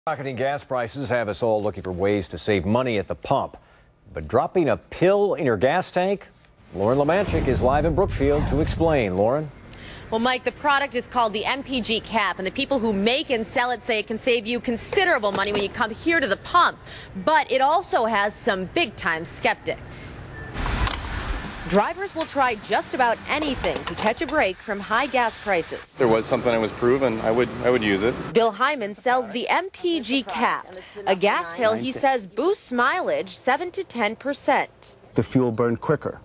Rocketing gas prices have us all looking for ways to save money at the pump. But dropping a pill in your gas tank? Lauren Lemanchik is live in Brookfield to explain. Lauren? Well, Mike, the product is called the MPG cap, and the people who make and sell it say it can save you considerable money when you come here to the pump. But it also has some big-time skeptics. Drivers will try just about anything to catch a break from high gas prices. If there was something that was proven, I would use it. Bill Hyman sells the MPG cap, a gas pill he says boosts mileage 7 to 10%. The fuel burned quicker.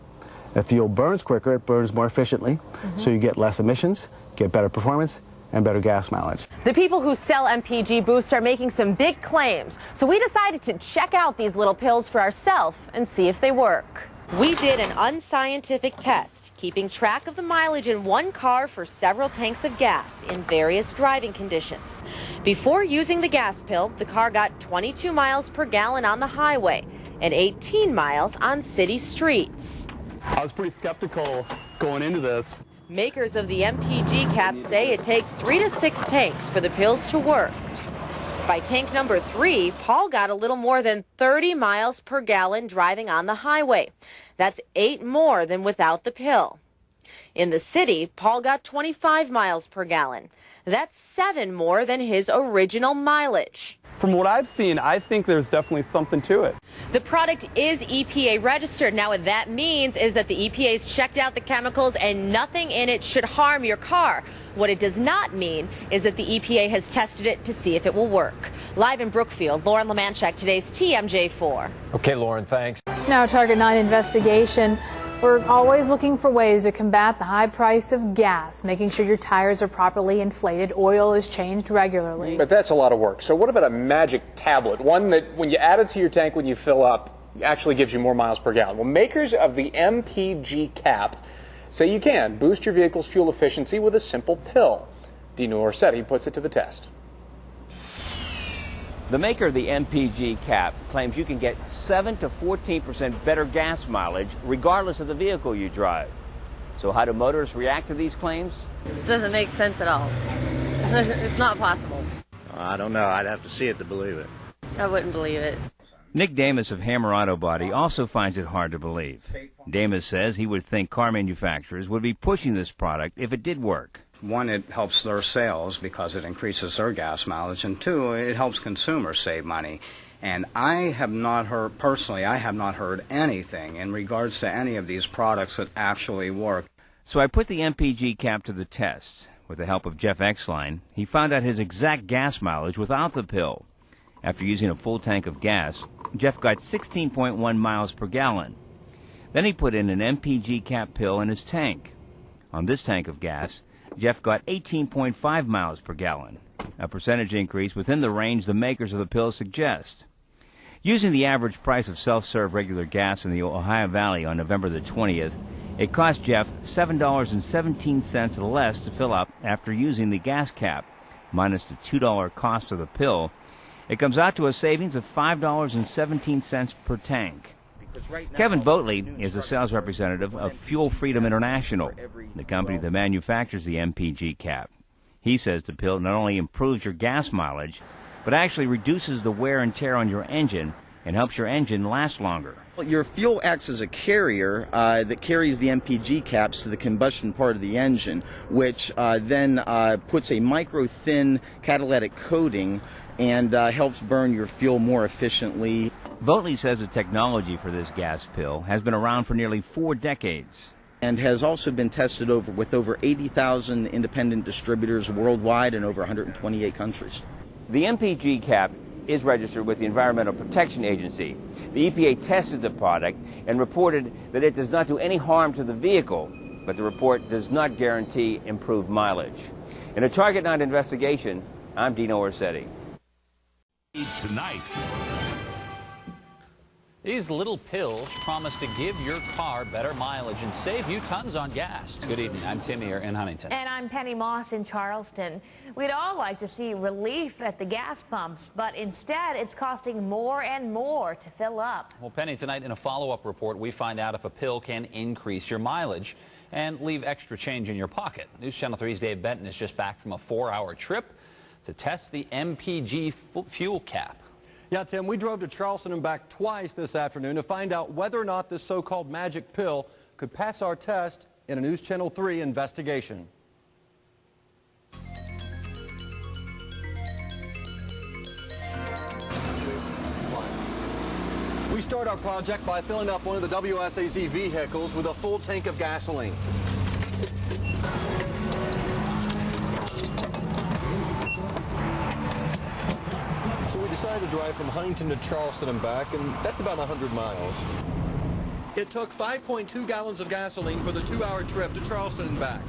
If fuel burns quicker, it burns more efficiently, so you get less emissions, get better performance, and better gas mileage. The people who sell MPG Boost are making some big claims, so we decided to check out these little pills for ourselves and see if they work. We did an unscientific test, keeping track of the mileage in one car for several tanks of gas in various driving conditions. Before using the gas pill, the car got 22 miles per gallon on the highway and 18 miles on city streets. I was pretty skeptical going into this. Makers of the MPG cap say it takes 3 to 6 tanks for the pills to work. By tank number 3, Paul got a little more than 30 miles per gallon driving on the highway. That's 8 more than without the pill. In the city, Paul got 25 miles per gallon. That's 7 more than his original mileage. From what I've seen, I think there's definitely something to it. The product is EPA registered. Now, what that means is that the EPA's checked out the chemicals and nothing in it should harm your car. What it does not mean is that the EPA has tested it to see if it will work. Live in Brookfield, Lauren Lemanchik, today's TMJ4. Okay, Lauren, thanks. Now, Target 9 investigation. We're always looking for ways to combat the high price of gas, making sure your tires are properly inflated, oil is changed regularly. But that's a lot of work. So what about a magic tablet, one that when you add it to your tank when you fill up, actually gives you more miles per gallon? Well, makers of the MPG cap say you can boost your vehicle's fuel efficiency with a simple pill. Dino Orsetti puts it to the test. The maker of the MPG cap claims you can get 7 to 14% better gas mileage regardless of the vehicle you drive. So how do motorists react to these claims? It doesn't make sense at all. It's not possible. I don't know. I'd have to see it to believe it. I wouldn't believe it. Nick Damas of Hammer Auto Body also finds it hard to believe. Damas says he would think car manufacturers would be pushing this product if it did work. One, it helps their sales because it increases their gas mileage, and two, it helps consumers save money. And I have not heard, personally, I have not heard anything in regards to any of these products that actually work. So I put the MPG cap to the test. With the help of Jeff Exline, he found out his exact gas mileage without the pill. After using a full tank of gas, Jeff got 16.1 miles per gallon. Then he put in an MPG cap pill in his tank. On this tank of gas, Jeff got 18.5 miles per gallon, a percentage increase within the range the makers of the pill suggest. Using the average price of self-serve regular gas in the Ohio Valley on November the 20th, it cost Jeff $7.17 less to fill up after using the gas cap, minus the $2 cost of the pill. It comes out to a savings of $5.17 per tank. Kevin Votley is a sales representative of Fuel Freedom International, the company that manufactures the MPG cap. He says the pill not only improves your gas mileage, but actually reduces the wear and tear on your engine and helps your engine last longer. Your fuel acts as a carrier that carries the MPG caps to the combustion part of the engine, which then puts a micro-thin catalytic coating and helps burn your fuel more efficiently. Votley says the technology for this gas pill has been around for nearly 4 decades. And has also been tested with over 80,000 independent distributors worldwide in over 128 countries. The MPG cap is registered with the Environmental Protection Agency. The EPA tested the product and reported that it does not do any harm to the vehicle, but the report does not guarantee improved mileage. In a Target 9 investigation, I'm Dino Orsetti. Tonight. These little pills promise to give your car better mileage and save you tons on gas. Good evening. I'm Tim here in Huntington. And I'm Penny Moss in Charleston. We'd all like to see relief at the gas pumps, but instead it's costing more and more to fill up. Well, Penny, tonight in a follow-up report, we find out if a pill can increase your mileage and leave extra change in your pocket. News Channel 3's Dave Benton is just back from a 4-hour trip to test the MPG fuel cap. Yeah, Tim, we drove to Charleston and back twice this afternoon to find out whether or not this so-called magic pill could pass our test in a News Channel 3 investigation. We start our project by filling up one of the WSAZ vehicles with a full tank of gasoline. So we decided to drive from Huntington to Charleston and back, and that's about 100 miles. It took 5.2 gallons of gasoline for the 2-hour trip to Charleston and back.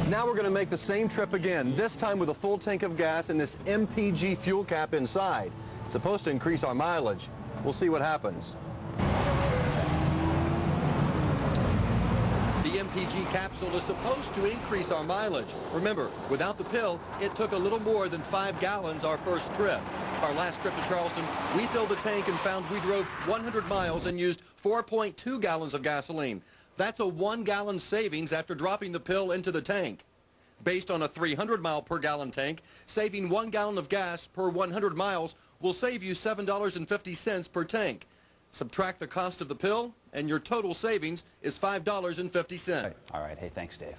Now we're going to make the same trip again, this time with a full tank of gas and this MPG fuel cap inside. It's supposed to increase our mileage. We'll see what happens. The MPG capsule is supposed to increase our mileage. Remember, without the pill, it took a little more than 5 gallons our first trip. Our last trip to Charleston, we filled the tank and found we drove 100 miles and used 4.2 gallons of gasoline. That's a 1 gallon savings after dropping the pill into the tank. Based on a 300 mile per gallon tank, saving 1 gallon of gas per 100 miles will save you $7.50 per tank. Subtract the cost of the pill, and your total savings is $5.50. All right. Hey, thanks, Dave.